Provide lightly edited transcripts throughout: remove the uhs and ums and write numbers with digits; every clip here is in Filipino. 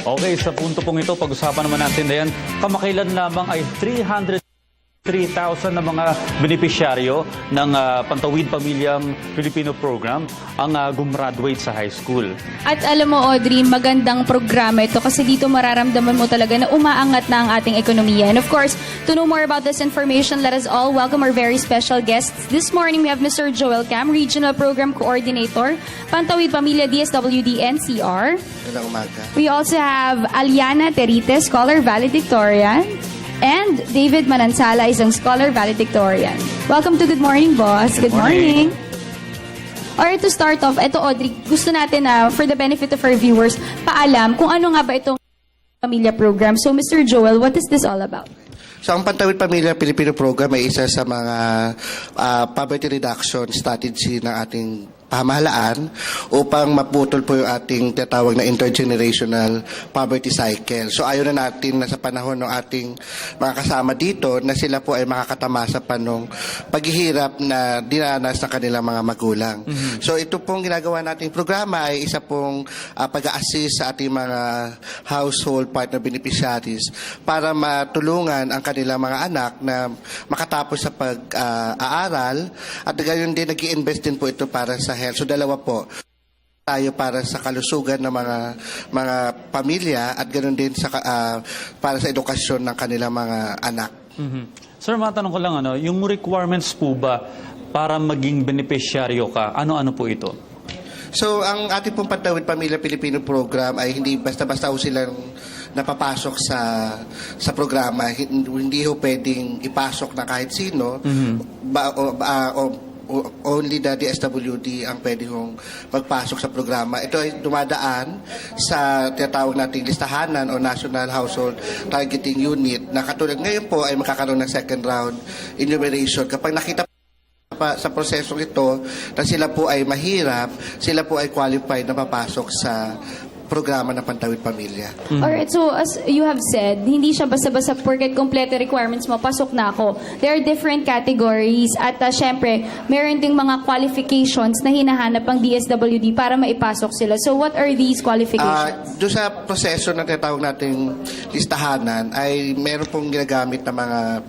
Okay, sa punto pong ito, pag-usapan naman natin na yan, kamakailan lamang ay 303,000 na mga benepisyaryo ng Pantawid Pamilyang Pilipino Program ang gumraduate sa high school. At alam mo, Audrey, magandang programa ito kasi dito mararamdaman mo talaga na umaangat na ang ating ekonomiya. And of course, to know more about this information, let us all welcome our very special guests. This morning, we have Mr. Joel Cam, Regional Program Coordinator, Pantawid Pamilya DSWD NCR. Magandang umaga. We also have Aliana Terite, Scholar Valedictorian, and David Manansala, isang Scholar Valedictorian. Welcome to Good Morning, Boss. Good morning. Alright, to start off, ito Audrey, gusto natin na for the benefit of our viewers, paalam kung ano nga ba itong pamilya program. So Mr. Joel, what is this all about? So, ang Pantawid Pamilya Pilipino Program ay isa sa mga poverty reduction strategy ng ating pamahalaan upang maputol po yung ating tinatawag na intergenerational poverty cycle. So ayaw na natin na sa panahon ng ating mga kasama dito na sila po ay makakatamasa pa nung paghihirap na dinanas ng kanilang mga magulang. So ito pong ginagawa nating programa ay isa pong pag-a-assist sa ating mga household partner beneficiaries para matulungan ang kanilang mga anak na makatapos sa pag-aaral at gayon din nag-i-invest din po ito para sa health. So dalawa po tayo para sa kalusugan ng mga pamilya at ganoon din sa para sa edukasyon ng kanilang mga anak. Sir, matanong ko lang, yung requirements po ba para maging benepisyaryo ka, ano-ano po ito? So, ang ating pong Pantawid Pamilya Pilipino Program ay hindi basta-basta ho silang napapasok sa programa. Hindi ho pwedeng ipasok na kahit sino. Only the DSWD ang pwede hong magpasok sa programa. Ito ay dumadaan sa tinatawag nating listahanan o National Household Targeting Unit na katulad ngayon po ay magkakaroon ng second round enumeration. Kapag nakita pa sa prosesong ito na sila po ay mahirap, sila po ay qualified na papasok sa programa ng Pantawid Pamilya. Alright, so as you have said, hindi siya basta-basta porket complete requirements mo, pasok na ako. There are different categories at syempre, meron ding mga qualifications na hinahanap ang DSWD para maipasok sila. So what are these qualifications? Doon sa proseso na tinatawag nating listahanan ay meron pong ginagamit na mga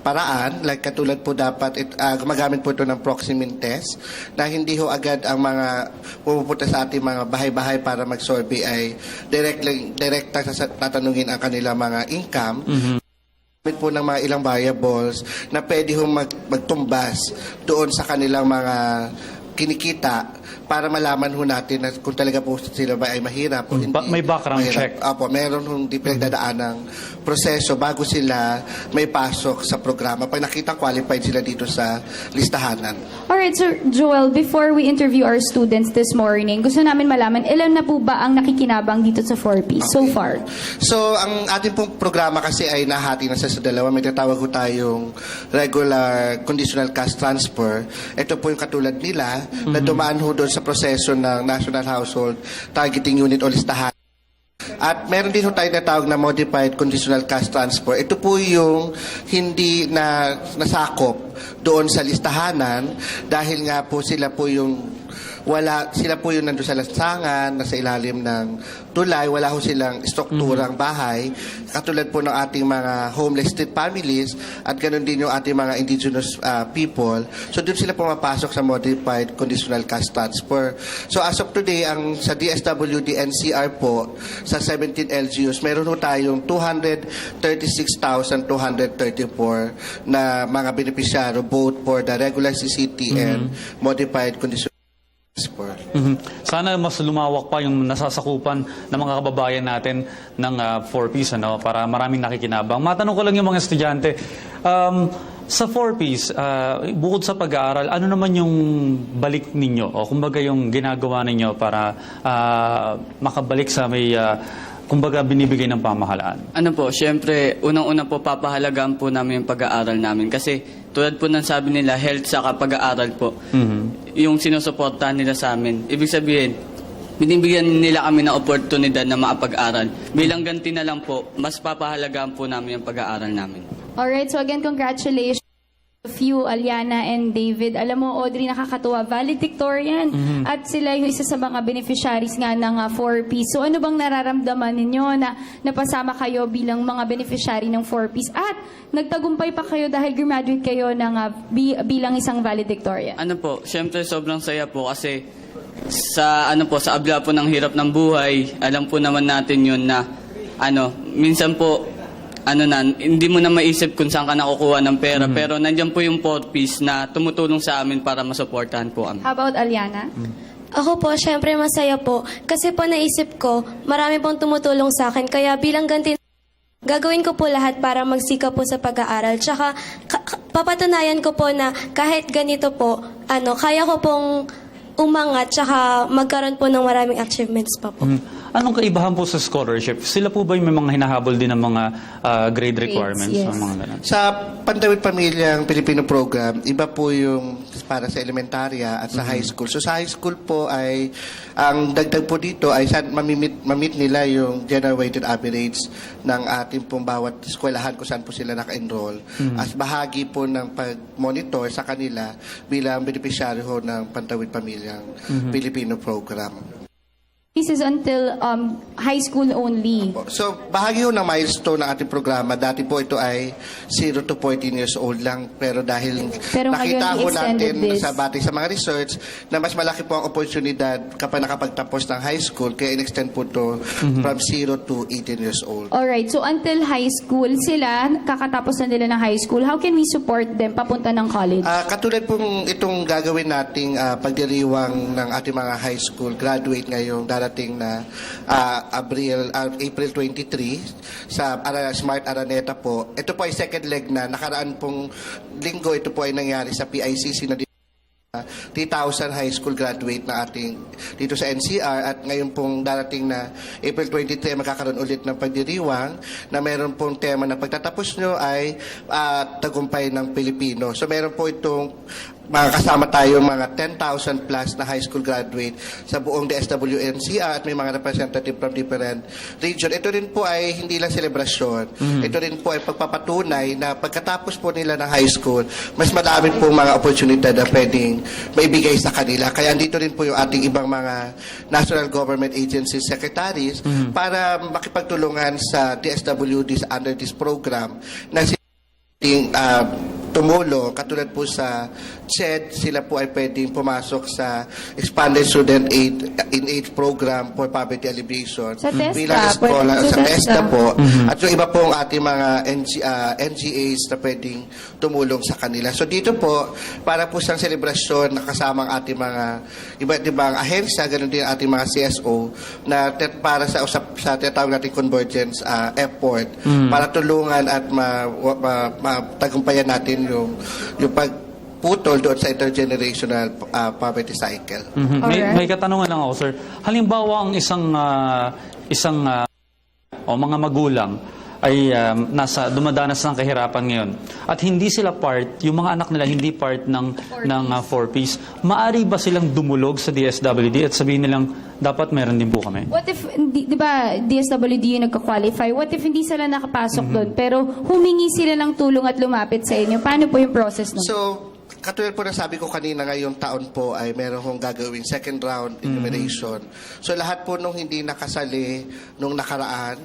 paraan, like katulad po dapat gumagamit po ito ng proximine test na hindi ho agad ang mga pumupunta sa ating mga bahay-bahay para mag-survey ay direkta tatanungin ang kanilang mga income. Gamit po ng mga ilang variables na pwede ho magtumbas doon sa kanilang mga kinikita para malaman ho natin na kung talaga po sila ba ay mahirap o hindi. May background check. Opo, meron hong pinagdadaan ng proseso bago sila may pasok sa programa. Pag nakita qualified sila dito sa listahanan. Alright, Sir Joel, before we interview our students this morning, gusto namin malaman, ilan na po ba ang nakikinabang dito sa 4Ps so far? So, ang ating pong programa kasi ay nahati na sa dalawa. May tatawag ko tayong regular conditional cash transfer. Ito po yung katulad nila na dumaan ho doon sa proseso ng National Household Targeting Unit o listahan. At meron din ho tayo natawag na modified conditional cash transfer. Ito po yung hindi na nasakop doon sa listahanan dahil nga po sila po yung nandun sa lansangan, nasa ilalim ng tulay, wala ho silang strukturang bahay, katulad po ng ating mga homeless street families at ganoon din yung ating mga indigenous people. So doon sila pumapasok sa modified conditional cash transfer. So as of today, sa DSWD NCR po, sa 17 LGUs, meron ho tayong 236,234 na mga beneficiaryo both for the regular CCT and modified conditional. Sana mas lumawak pa yung nasasakupan ng mga kababayan natin ng 4Ps para maraming nakikinabang. Matanong ko lang yung mga estudyante, sa 4Ps, bukod sa pag-aaral, ano naman yung balik ninyo o kumbaga yung ginagawa ninyo para makabalik sa may kumbaga binibigay ng pamahalaan? Ano po, syempre, unang-una po papahalagaan po namin yung pag-aaral namin kasi tulad po ng sabi nila, health saka pag-aaral po. Yung sinusuportahan nila sa amin. Ibig sabihin, binibigyan nila kami ng oportunidad na makapag-aral. Bilang ganti na lang po, mas papahalagaan po namin yung pag-aaral namin. Alright, so again, congratulations. of you, Aliana and David. Alam mo, Audrey, nakakatuwa. Valedictorian. At sila yung isa sa mga beneficiaries nga ng 4Ps. So ano bang nararamdaman ninyo na napasama kayo bilang mga beneficiary ng 4Ps? At nagtagumpay pa kayo dahil graduate kayo ng, bilang isang valedictorian. Ano po, syempre sobrang saya po kasi sa sa abla po ng hirap ng buhay, alam po naman natin yun na minsan po hindi mo na maisip kung saan ka nakukuha ng pera, pero nandiyan po yung 4Ps na tumutulong sa amin para masuportahan po kami. How about Aliana? Ako po, syempre masaya po. Kasi po naisip ko, marami pong tumutulong sa akin. Kaya bilang ganti, gagawin ko po lahat para magsikap po sa pag-aaral. Tsaka papatunayan ko po na kahit ganito po, kaya ko pong umangat tsaka magkaroon po ng maraming achievements pa po. Anong kaibahan po sa scholarship? Sila po ba yung may mga hinahabol din ng mga grade requirements? yes. Mga ganun? Sa Pantawid Pamilyang Pilipino Program, iba po yung para sa elementarya at sa high school. So sa high school po ay, ang dagdag po dito ay mamit nila yung general weighted average ng ating pong bawat eskwelahan kung saan po sila naka-enroll. As bahagi po ng pag-monitor sa kanila bilang beneficiary ho ng Pantawid Pamilyang Pilipino Program. This is until high school only. So, bahagi ho ng milestone ng ating programa. Dati po ito ay 0 to 14 years old lang. Pero dahil Pero nakita ngayon, ho i-extended natin this. sa batay sa mga research na mas malaki po ang oportunidad kapag nakapagtapos ng high school. Kaya in-extend po ito from 0 to 18 years old. Alright, so until high school, sila, kakatapos na nila ng high school, how can we support them papunta ng college? Katulad pong itong gagawin nating pagdiriwang ng ating mga high school graduate ngayong darating na April 23 sa Smart Araneta po. Ito po ay second leg na. Nakaraan pong linggo, ito po ay nangyari sa PICC na 3,000 high school graduate na ating dito sa NCR at ngayon pong darating na April 23 magkakaroon ulit ng pagdiriwang na meron pong tema na pagtatapos nyo ay tagumpay ng Pilipino. So meron po itong kasama tayo mga 10,000 plus na high school graduate sa buong DSWD NCR at may mga representative from different region. Ito rin po ay hindi lang selebrasyon. Ito rin po ay pagpapatunay na pagkatapos po nila ng high school, mas madami po mga oportunidad na pwedeng maibigay sa kanila. Kaya andito rin po yung ating ibang mga national government agencies secretaries para makipagtulungan sa DSWD under this program na tumulong, katulad po sa CHED, sila po ay pwedeng pumasok sa Expanded Student Aid in Age Program for Poverty Alleviation. Sa TESDA, bilang eskola, sa sa TESDA TESDA. po. At yung iba pong ating mga NGAs na pwedeng tumulong sa kanila. So dito po, para po sa selebrasyon na kasama ang ating mga iba't ibang ahensya, ganun din ang ating mga CSO na para sa tinatawag natin convergence effort para tulungan at matagumpayan natin yung pagputol doon sa intergenerational poverty cycle. May katanungan lang ako, sir. Halimbawa, ang mga magulang ay dumadanas ng kahirapan ngayon at hindi sila yung mga anak nila hindi part ng 4Ps. Maari ba silang dumulog sa DSWD at sabihin nilang dapat meron din po kami? What if, di ba, DSWD yung nagka-qualify? What if hindi sila nakapasok doon, pero humingi sila ng tulong at lumapit sa inyo? Paano po yung process nun? So, katulad po na sabi ko kanina, ngayong taon po ay meron kong gagawin second round enumeration. So lahat po nung hindi nakasali nung nakaraan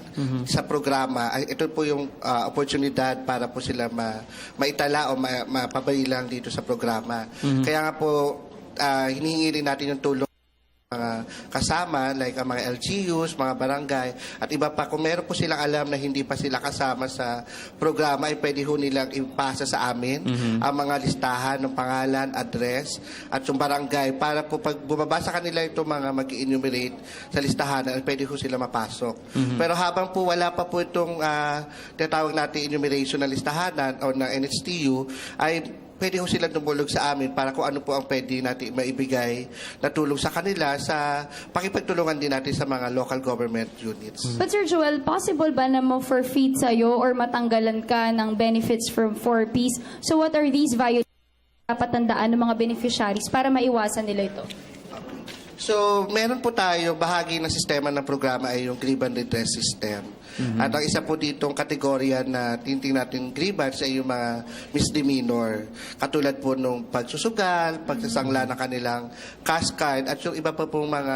sa programa, ay ito po yung oportunidad para po sila maitala o mapabaylang dito sa programa. Kaya nga po, hinihingi rin natin yung tulong mga kasama, like ang mga LGUs, mga barangay, at iba pa. Kung meron po silang alam na hindi pa sila kasama sa programa, ay pwede ho nilang ipasa sa amin ang mga listahan ng pangalan, address, at yung barangay para po pag bumaba sa kanila itong mga mag-enumerate sa listahan, ay pwede ho sila mapasok. Pero habang po wala pa po itong tinatawag natin enumeration na listahanan o ng NHTU, ay pwede ho sila tumulog sa amin para kung ano po ang pwede natin maibigay na tulong sa kanila sa pakipagtulungan din natin sa mga local government units. But Sir Joel, possible ba na ma-forfeit sa'yo or matanggalan ka ng benefits from 4Ps? So what are these violations dapat tandaan ng mga beneficiaries para maiwasan nila ito? So, meron po tayo, bahagi ng sistema ng programa ay yung grievance redress system. At ang isa po ditong kategorya na tinitingnan natin grievance ay yung mga misdemeanor. Katulad po nung pagsusugal, pagsasangla ng kanilang cash card, at yung iba pa pong mga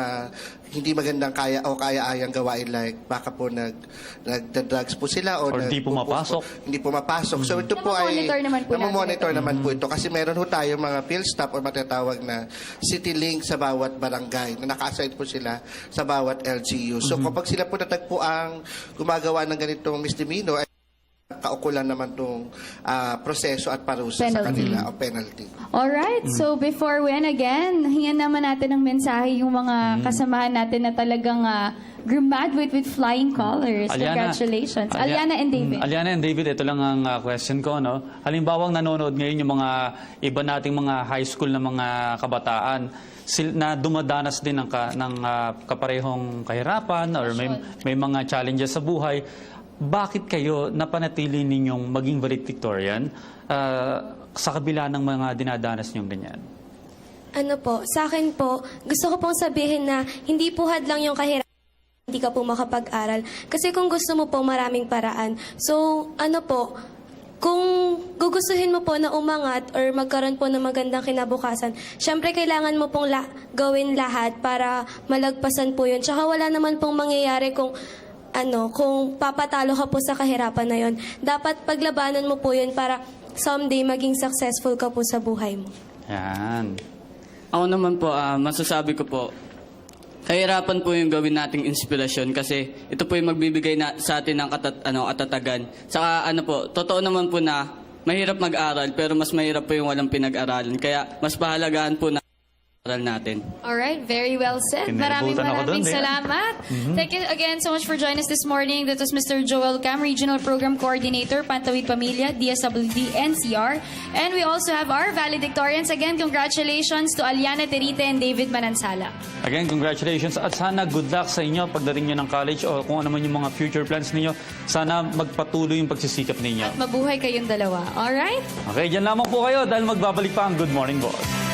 hindi magandang kaya o kaya-ayang gawain like baka po nagda-drugs po sila Or di pumapasok. Hindi pumapasok. So ito po ay Namomonitor naman po natin namomonitor naman po ito kasi meron ho tayo mga field staff o matatawag na city link sa bawat barangay na naka-assign po sila sa bawat LGU. So kapag sila po natagpo ang gumagawa ng ganitong misdemeanor, ay kaukulan naman itong proseso at parusa sa Penalty. kanila o penalty. Alright, so before we end again, hingan naman natin ng mensahe yung mga kasamahan natin na talagang graduate with flying colors. Congratulations. Aliana and David. Aliana and David, ito lang ang question ko. No? Halimbawang nanonood ngayon yung mga iba nating mga high school na mga kabataan na dumadanas din ng kaparehong kahirapan or may mga challenges sa buhay. Bakit kayo napanatili ninyong maging valedictorian sa kabila ng mga dinadanas niyong ganyan? Ano po, sa akin po, gusto ko pong sabihin na hindi po hadlang yung kahirapan, hindi ka po makapag-aral. Kasi kung gusto mo po, maraming paraan. So, ano po, kung gugustuhin mo po na umangat or magkaroon po ng magandang kinabukasan, syempre kailangan mo pong gawin lahat para malagpasan po yun. Tsaka wala naman pong mangyayari kung papatalo ka po sa kahirapan na yon. Dapat paglabanan mo po yun para someday maging successful ka po sa buhay mo. Yan. Ako naman po, masasabi ko po, kahirapan po yung gawin nating inspirasyon kasi ito po yung magbibigay sa atin ng katatagan. Saka totoo naman po na mahirap mag-aral pero mas mahirap po yung walang pinag-aralan. Kaya mas pahalagahan po na aral natin. Alright, very well said. Maraming Kinilabutan ako dun, Dian. salamat. Thank you again so much for joining us this morning. That was Mr. Joel Cam, Regional Program Coordinator, Pantawid Pamilya, DSWD, NCR. And we also have our valedictorians. Again, congratulations to Aliana Terite and David Manansala. Again, congratulations at sana good luck sa inyo pagdating nyo ng college o kung ano man yung mga future plans ninyo. Sana magpatuloy yung pagsisikap ninyo. Mabuhay kayong dalawa. Alright? Okay, dyan lamang po kayo dahil magbabalik pa ang Good Morning Boss.